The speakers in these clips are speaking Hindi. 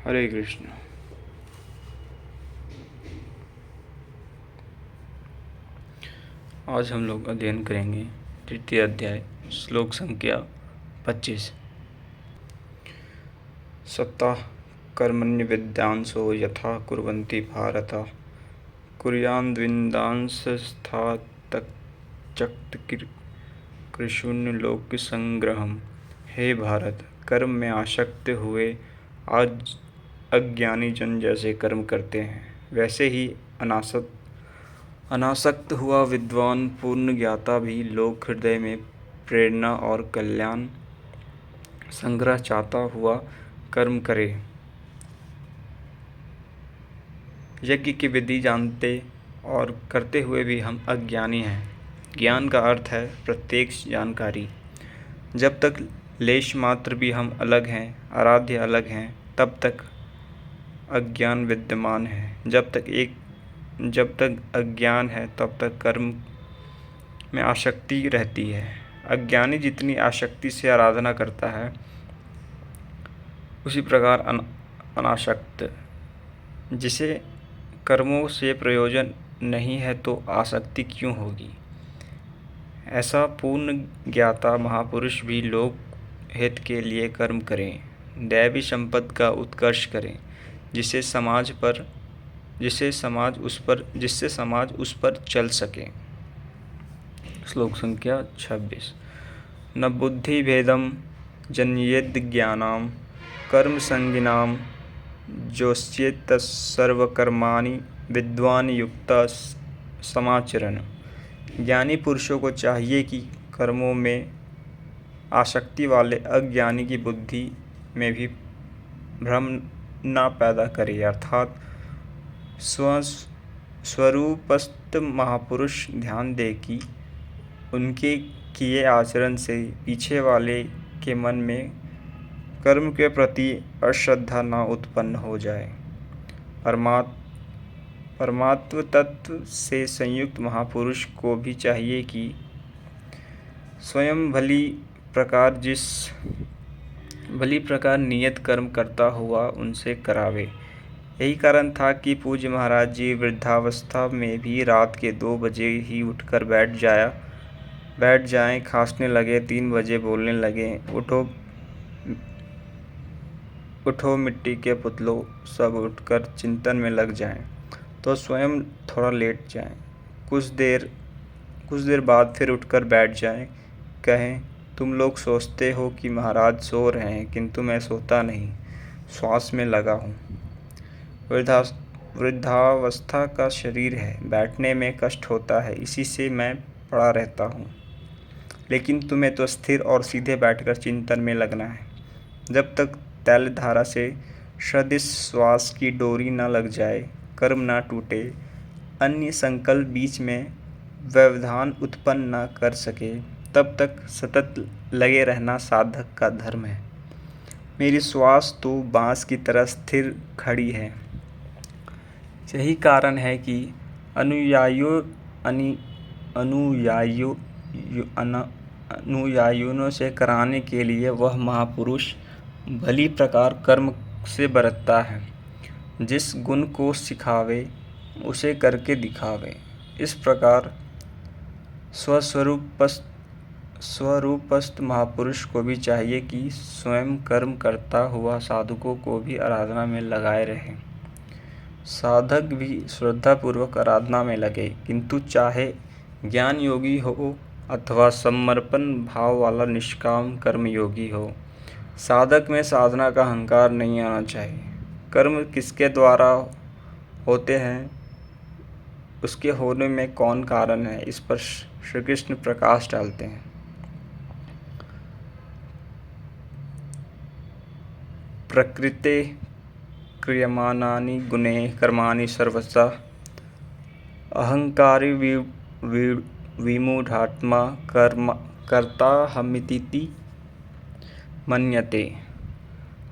हरे कृष्ण। आज हम लोग अध्ययन करेंगे तृतीय अध्याय श्लोक संख्या 25। सत्ता कर्मण्य विद्यांसो यथा कुर्वन्ति भारत कुर्यान्द्विन्दांसस्तातचक्त लोक संग्रहम। हे भारत, कर्म में आसक्त हुए आज अज्ञानी जन जैसे कर्म करते हैं, वैसे ही अनासक्त हुआ विद्वान पूर्ण ज्ञाता भी लोक हृदय में प्रेरणा और कल्याण संग्रह चाहता हुआ कर्म करे। यज्ञ की विधि जानते और करते हुए भी हम अज्ञानी हैं। ज्ञान का अर्थ है प्रत्यक्ष जानकारी। जब तक लेश मात्र भी हम अलग हैं, आराध्य अलग हैं, तब तक अज्ञान विद्यमान है। जब तक अज्ञान है तब तक कर्म में आसक्ति रहती है। अज्ञानी जितनी आसक्ति से आराधना करता है, उसी प्रकार अनासक्त, जिसे कर्मों से प्रयोजन नहीं है तो आसक्ति क्यों होगी। ऐसा पूर्ण ज्ञाता महापुरुष भी लोक हित के लिए कर्म करें, दैवी संपत्ति का उत्कर्ष करें, जिससे समाज उस पर चल सके। श्लोक संख्या 26। न बुद्धि भेदम जन्येद ज्ञानाम कर्म संगिनाम जोष्येत सर्वकर्माणि विद्वान युक्ता समाचरण। ज्ञानी पुरुषों को चाहिए कि कर्मों में आसक्ति वाले अज्ञानी की बुद्धि में भी भ्रम न पैदा करे, अर्थात स्वरूपस्थ महापुरुष ध्यान दे कि उनके किए आचरण से पीछे वाले के मन में कर्म के प्रति अश्रद्धा न उत्पन्न हो जाए। परमात्म तत्व से संयुक्त महापुरुष को भी चाहिए कि स्वयं भली प्रकार नियत कर्म करता हुआ उनसे करावे। यही कारण था कि पूज्य महाराज जी वृद्धावस्था में भी रात के 2 बजे ही उठकर बैठ जाएं, खांसने लगे, 3 बजे बोलने लगे, उठो मिट्टी के पुतलों, सब उठकर चिंतन में लग जाएं, तो स्वयं थोड़ा लेट जाएं। कुछ देर बाद फिर उठकर बैठ जाएं, कहें, तुम लोग सोचते हो कि महाराज सो रहे हैं, किंतु मैं सोता नहीं, श्वास में लगा हूँ। वृद्धावस्था का शरीर है, बैठने में कष्ट होता है, इसी से मैं पड़ा रहता हूँ। लेकिन तुम्हें तो स्थिर और सीधे बैठकर चिंतन में लगना है। जब तक तैल धारा से सदृश श्वास की डोरी न लग जाए, कर्म न टूटे, अन्य संकल्प बीच में व्यवधान उत्पन्न न कर सके, तब तक सतत लगे रहना साधक का धर्म है। मेरी श्वास तो बांस की तरह स्थिर खड़ी है। यही कारण है कि अनुयायियों से कराने के लिए वह महापुरुष भली प्रकार कर्म से बरतता है। जिस गुण को सिखावे उसे करके दिखावे। इस प्रकार स्वरूपस्थ महापुरुष को भी चाहिए कि स्वयं कर्म करता हुआ साधकों को भी आराधना में लगाए रहे। साधक भी श्रद्धापूर्वक आराधना में लगे, किंतु चाहे ज्ञान योगी हो अथवा समर्पण भाव वाला निष्काम कर्म योगी हो, साधक में साधना का अहंकार नहीं आना चाहिए। कर्म किसके द्वारा होते हैं, उसके होने में कौन कारण है, इस पर श्री कृष्ण प्रकाश डालते हैं। प्रकृते क्रियमाणानि गुणे कर्माणि सर्वशः अहंकारी विमूढ़ात्मा कर्ताहमिति मन्यते।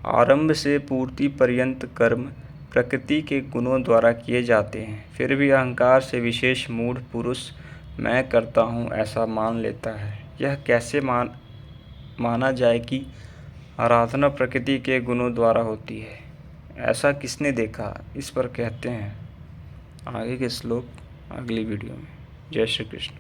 आरंभ से पूर्ति पर्यंत कर्म प्रकृति के गुणों द्वारा किए जाते हैं, फिर भी अहंकार से विशेष मूढ़ पुरुष मैं करता हूँ ऐसा मान लेता है। यह कैसे माना जाए कि आराधना प्रकृति के गुणों द्वारा होती है। ऐसा किसने देखा, इस पर कहते हैं आगे के श्लोक अगली वीडियो में। जय श्री कृष्ण।